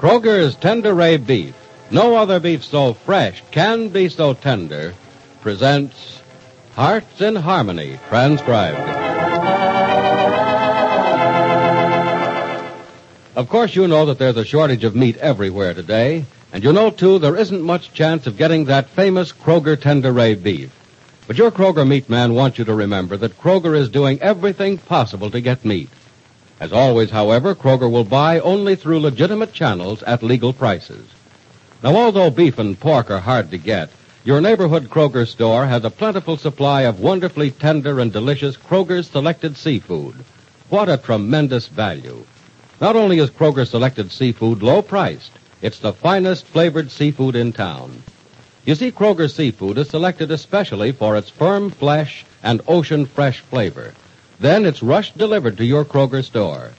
Kroger's Tender Ray Beef, no other beef so fresh can be so tender, presents Hearts in Harmony, transcribed. Of course, you know that there's a shortage of meat everywhere today, and you know, too, there isn't much chance of getting that famous Kroger Tender Ray Beef. But your Kroger meat man wants you to remember that Kroger is doing everything possible to get meat. As always, however, Kroger will buy only through legitimate channels at legal prices. Now, although beef and pork are hard to get, your neighborhood Kroger store has a plentiful supply of wonderfully tender and delicious Kroger's Selected Seafood. What a tremendous value. Not only is Kroger Selected Seafood low-priced, it's the finest flavored seafood in town. You see, Kroger Seafood is selected especially for its firm flesh and ocean-fresh flavor. Then it's rush-delivered to your Kroger store.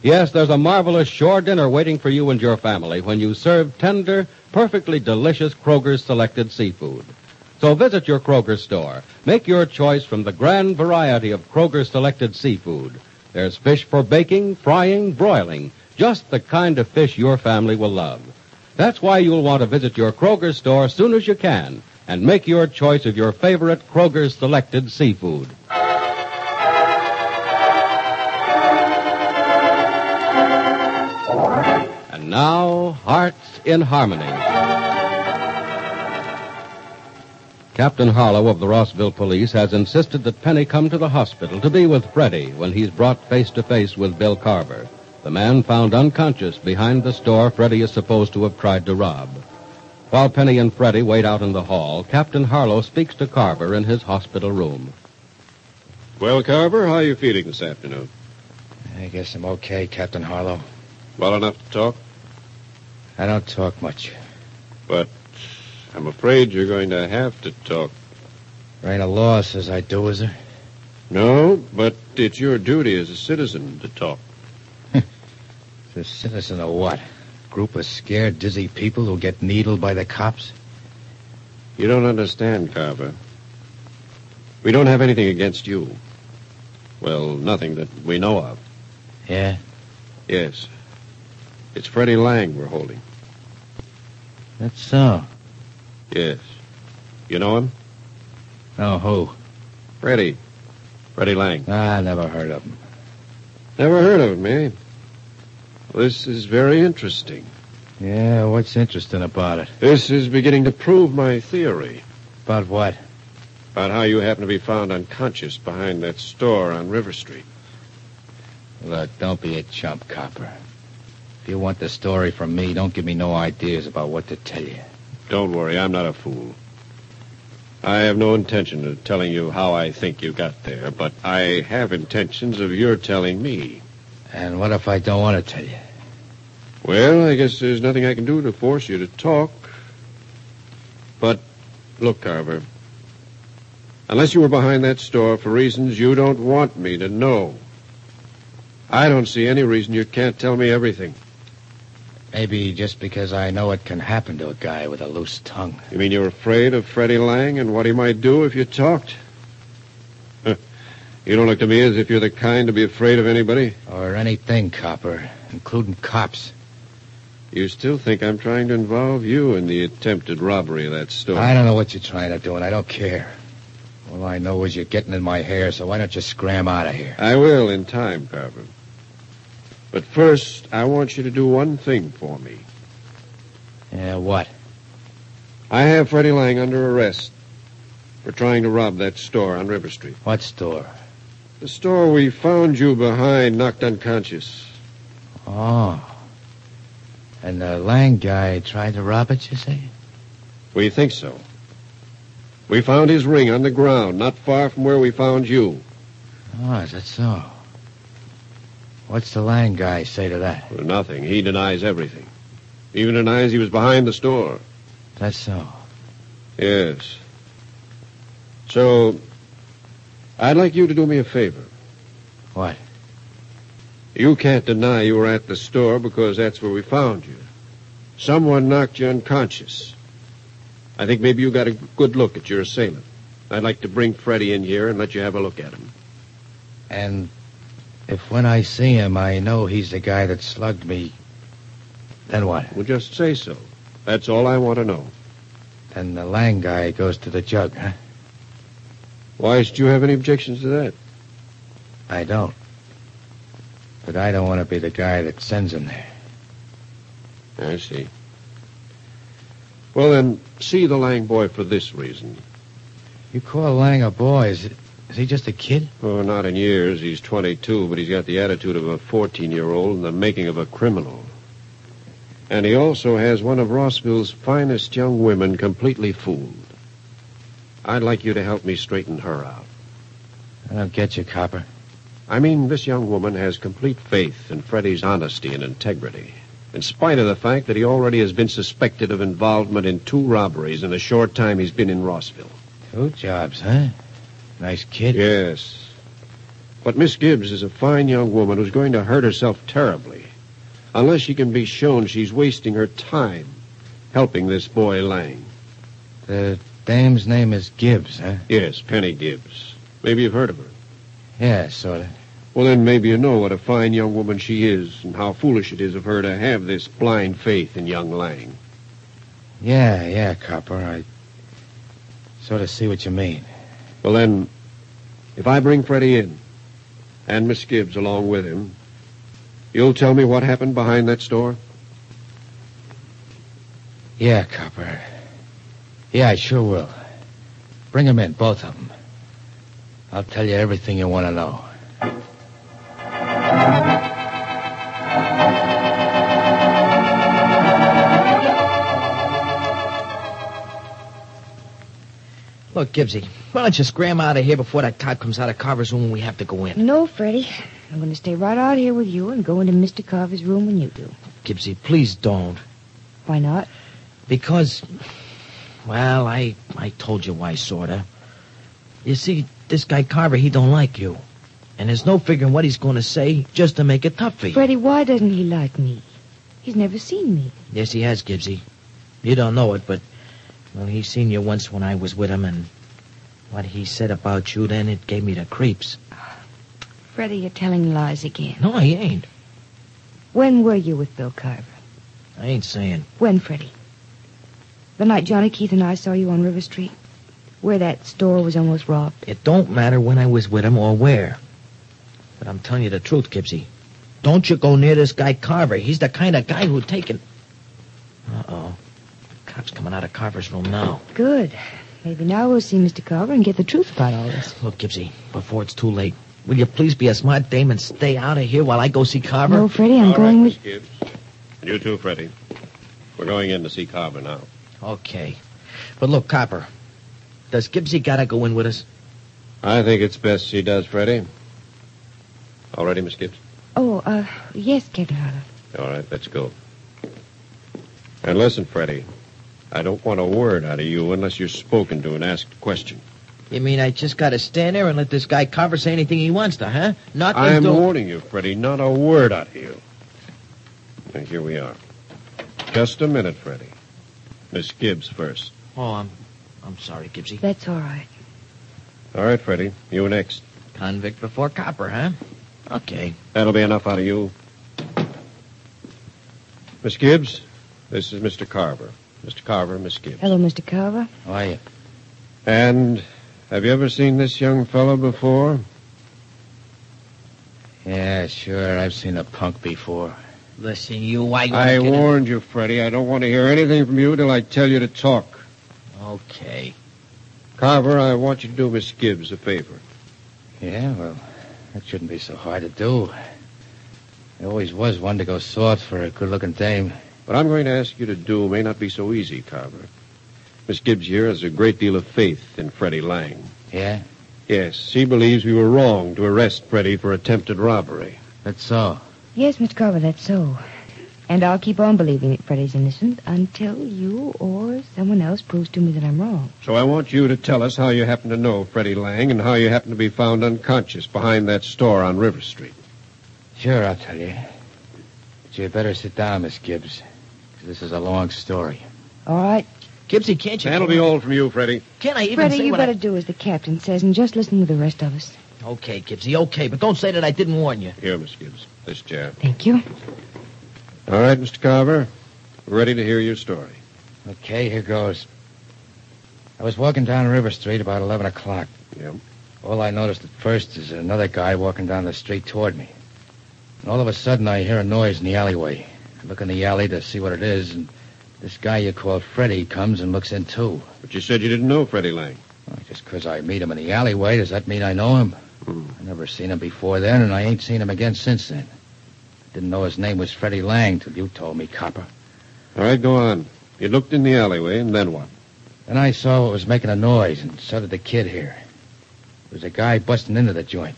Yes, there's a marvelous shore dinner waiting for you and your family when you serve tender, perfectly delicious Kroger's Selected Seafood. So visit your Kroger store. Make your choice from the grand variety of Kroger's Selected Seafood. There's fish for baking, frying, broiling, just the kind of fish your family will love. That's why you'll want to visit your Kroger store as soon as you can and make your choice of your favorite Kroger's Selected Seafood. And now, Hearts in Harmony. Captain Harlow of the Rossville Police has insisted that Penny come to the hospital to be with Freddie when he's brought face to face with Bill Carver, the man found unconscious behind the store Freddie is supposed to have tried to rob. While Penny and Freddie wait out in the hall, Captain Harlow speaks to Carver in his hospital room. Well, Carver, how are you feeling this afternoon? I guess I'm okay, Captain Harlow. Well enough to talk? I don't talk much. But I'm afraid you're going to have to talk. There ain't a law says I do, is there? No, but it's your duty as a citizen to talk. The citizen of what? Group of scared, dizzy people who get needled by the cops? You don't understand, Carver. We don't have anything against you. Well, nothing that we know of. Yeah? Yes. It's Freddie Lang we're holding. That's so. Yes. You know him? No, who? Freddie. Freddie Lang. I never heard of him. Never heard of him, eh? This is very interesting. Yeah, what's interesting about it? This is beginning to prove my theory. About what? About how you happen to be found unconscious behind that store on River Street. Look, don't be a chump, Copper. If you want the story from me, don't give me no ideas about what to tell you. Don't worry, I'm not a fool. I have no intention of telling you how I think you got there, but I have intentions of your telling me. And what if I don't want to tell you? Well, I guess there's nothing I can do to force you to talk. But, look, Carver. Unless you were behind that store for reasons you don't want me to know, I don't see any reason you can't tell me everything. Maybe just because I know it can happen to a guy with a loose tongue. You mean you're afraid of Freddie Lang and what he might do if you talked? You don't look to me as if you're the kind to be afraid of anybody. Or anything, Copper, including cops. You still think I'm trying to involve you in the attempted robbery of that store? I don't know what you're trying to do, and I don't care. All I know is you're getting in my hair, so why don't you scram out of here? I will in time, Carver. But first, I want you to do one thing for me. Yeah, what? I have Freddie Lang under arrest for trying to rob that store on River Street. What store? The store we found you behind, knocked unconscious. Oh. And the Lang guy tried to rob it, you say? We think so. We found his ring on the ground, not far from where we found you. Oh, is that so? What's the Lang guy say to that? Well, nothing. He denies everything. Even denies he was behind the store. That's so. Yes. So, I'd like you to do me a favor. What? You can't deny you were at the store because that's where we found you. Someone knocked you unconscious. I think maybe you got a good look at your assailant. I'd like to bring Freddie in here and let you have a look at him. And if when I see him I know he's the guy that slugged me, Then what? Well, just say so. That's all I want to know. Then the Lang guy goes to the jug, huh? Why should you have any objections to that? I don't. But I don't want to be the guy that sends him there. I see. Well, then, see the Lang boy for this reason. You call Lang a boy? Is he just a kid? Oh, not in years. He's 22, but he's got the attitude of a 14-year-old and the making of a criminal. And he also has one of Rossville's finest young women completely fooled. I'd like you to help me straighten her out. I don't get you, Copper. I mean, this young woman has complete faith in Freddie's honesty and integrity, in spite of the fact that he already has been suspected of involvement in 2 robberies in the short time he's been in Rossville. 2 jobs, huh? Nice kid. Yes. But Miss Gibbs is a fine young woman who's going to hurt herself terribly unless she can be shown she's wasting her time helping this boy Lang. The dame's name is Gibbs, huh? Yes, Penny Gibbs. Maybe you've heard of her. Yeah, sort of. Well, then maybe you know what a fine young woman she is and how foolish it is of her to have this blind faith in young Lang. Yeah, Copper. I sort of see what you mean. Well, then, if I bring Freddie in, and Miss Gibbs along with him, you'll tell me what happened behind that store? Yeah, Copper. Yeah, I sure will. Bring them in, both of them. I'll tell you everything you want to know. Look, Gibbsy, why don't you scram out of here before that cop comes out of Carver's room and we have to go in? No, Freddie. I'm going to stay right out here with you and go into Mr. Carver's room when you do. Gibbsy, please don't. Why not? Because, well, I told you why, sorta. You see, this guy Carver, he don't like you. And there's no figuring what he's going to say just to make it tough for you. Freddie, why doesn't he like me? He's never seen me. Yes, he has, Gibbsy. You don't know it, but, well, he seen you once when I was with him, and what he said about you then, it gave me the creeps. Freddie, you're telling lies again. No, he ain't. When were you with Bill Carver? I ain't saying. When, Freddie? The night Johnny Keith and I saw you on River Street? Where that store was almost robbed? It don't matter when I was with him or where. But I'm telling you the truth, Gibbsy. Don't you go near this guy Carver. He's the kind of guy who'd take it. Uh-oh. Cop's coming out of Carver's room now. Good. Maybe now we'll see Mr. Carver and get the truth about all this. Look, Gibbsy, before it's too late, will you please be a smart dame and stay out of here while I go see Carver? No, Freddie, I'm going with... Miss Gibbs. And you too, Freddie. We're going in to see Carver now. Okay. But look, Copper, does Gibbsy gotta go in with us? I think it's best she does, Freddie. All ready, Miss Gibbs? Oh, yes, Captain Harlow. All right, let's go. And listen, Freddie, I don't want a word out of you unless you're spoken to and asked a question. You mean I just gotta stand there and let this guy Carver say anything he wants to, huh? I'm warning you, Freddie, not a word out of you. And here we are. Just a minute, Freddie. Miss Gibbs first. Oh, I'm sorry, Gibbsy. That's all right. All right, Freddie, you next. Convict before copper, huh? Okay. That'll be enough out of you. Miss Gibbs, this is Mr. Carver. Mr. Carver, Miss Gibbs. Hello, Mr. Carver. How are you? And have you ever seen this young fellow before? Yeah, sure. I've seen a punk before. Listen, you, I warned you, Freddie. I don't want to hear anything from you till I tell you to talk. Okay. Carver, I want you to do Miss Gibbs a favor. Yeah, well, that shouldn't be so hard to do. There always was one to go soft for a good-looking dame. What I'm going to ask you to do may not be so easy, Carver. Miss Gibbs here has a great deal of faith in Freddie Lang. Yeah? Yes, she believes we were wrong to arrest Freddie for attempted robbery. That's so. Yes, Mr. Carver, that's so. And I'll keep on believing that Freddie's innocent until you or someone else proves to me that I'm wrong. So I want you to tell us how you happen to know Freddie Lang and how you happen to be found unconscious behind that store on River Street. Sure, I'll tell you. But you'd better sit down, Miss Gibbs, because this is a long story. All right. Gibbsy, can't you... That'll be all from you, Freddie. Can't I even Freddie, say you what better do as the captain says and just listen to the rest of us. Okay, Gibbsy, okay, but don't say that I didn't warn you. Here, Miss Gibbs, this chair. Thank you. All right, Mr. Carver. Ready to hear your story. Okay, here goes. I was walking down River Street about 11 o'clock. Yep. All I noticed at first is another guy walking down the street toward me. And all of a sudden, I hear a noise in the alleyway. I look in the alley to see what it is, and this guy you call Freddie comes and looks in, too. But you said you didn't know Freddie Lang. Well, just 'cause I meet him in the alleyway, does that mean I know him? I never seen him before then, and I ain't seen him again since then. Didn't know his name was Freddie Lang till you told me, copper. All right, go on. You looked in the alleyway, and then what? Then I saw what was making a noise, and so did the kid here. There was a guy busting into the joint.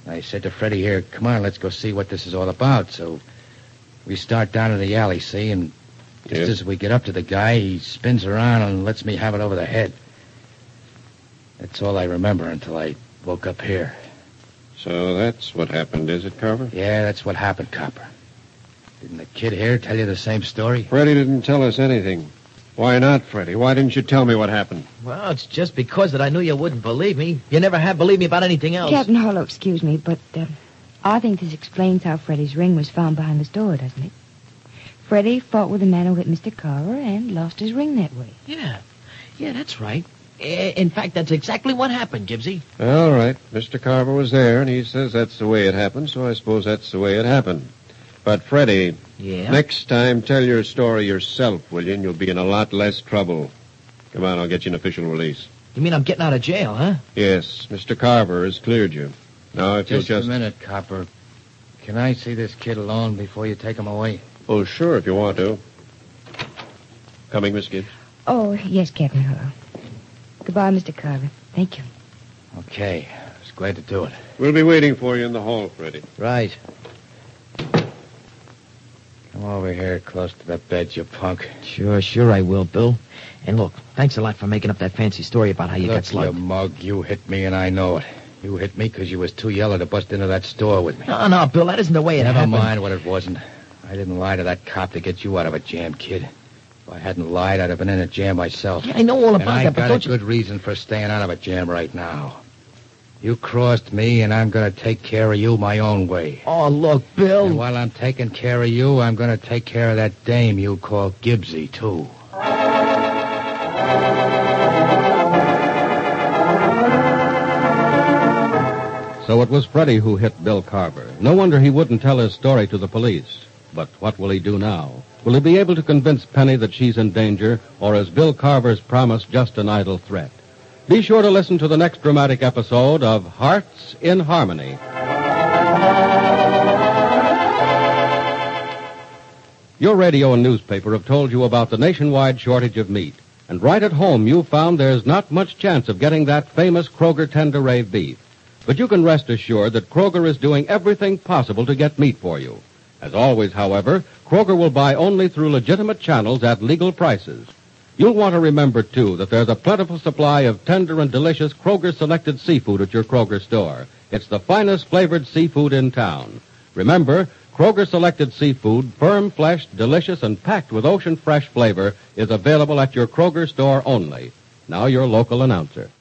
I said to Freddie here, come on, let's go see what this is all about. So we start down to the alley, see, and just as we get up to the guy, he spins around and lets me have it over the head. That's all I remember until I woke up here. So that's what happened, is it, Carver? Yeah, that's what happened, copper. Didn't the kid here tell you the same story? Freddie didn't tell us anything. Why not, Freddie? Why didn't you tell me what happened? Well, it's just because that I knew you wouldn't believe me. You never have believed me about anything else. Captain Harlow, excuse me, but I think this explains how Freddie's ring was found behind the store, doesn't it? Freddie fought with the man who hit Mr. Carver and lost his ring that way. Yeah, that's right. In fact, that's exactly what happened, Gibbsy. All right. Mr. Carver was there, and he says that's the way it happened, so I suppose that's the way it happened. But, Freddie, next time tell your story yourself, will you? And you'll be in a lot less trouble. Come on, I'll get you an official release. You mean I'm getting out of jail, huh? Yes, Mr. Carver has cleared you. Now, if you'll Just a minute, copper. Can I see this kid alone before you take him away? Oh, sure, if you want to. Coming, Miss Gibbs? Oh, yes, Captain Harlow. Goodbye, Mr. Carver. Thank you. Okay, I was glad to do it. We'll be waiting for you in the hall, Freddie. Right. Come over here close to the bed, you punk. Sure I will, Bill. And look, thanks a lot for making up that fancy story about how you got slugged. You mug, you hit me and I know it. You hit me because you was too yellow to bust into that store with me. No, Bill, that isn't the way it happened. Never mind what it wasn't. I didn't lie to that cop to get you out of a jam, kid. If I hadn't lied, I'd have been in a jam myself. Yeah, I know all about that, but I don't got a good reason for staying out of a jam right now. You crossed me, and I'm going to take care of you my own way. Oh, look, Bill. And while I'm taking care of you, I'm going to take care of that dame you call Gibbsy, too. So it was Freddie who hit Bill Carver. No wonder he wouldn't tell his story to the police. But what will he do now? Will he be able to convince Penny that she's in danger, or is Bill Carver's promise just an idle threat? Be sure to listen to the next dramatic episode of Hearts in Harmony. Your radio and newspaper have told you about the nationwide shortage of meat. And right at home, you found there's not much chance of getting that famous Kroger Tender-Ray beef. But you can rest assured that Kroger is doing everything possible to get meat for you. As always, however, Kroger will buy only through legitimate channels at legal prices. You'll want to remember, too, that there's a plentiful supply of tender and delicious Kroger-selected seafood at your Kroger store. It's the finest flavored seafood in town. Remember, Kroger-selected seafood, firm-fleshed, delicious, and packed with ocean-fresh flavor, is available at your Kroger store only. Now your local announcer.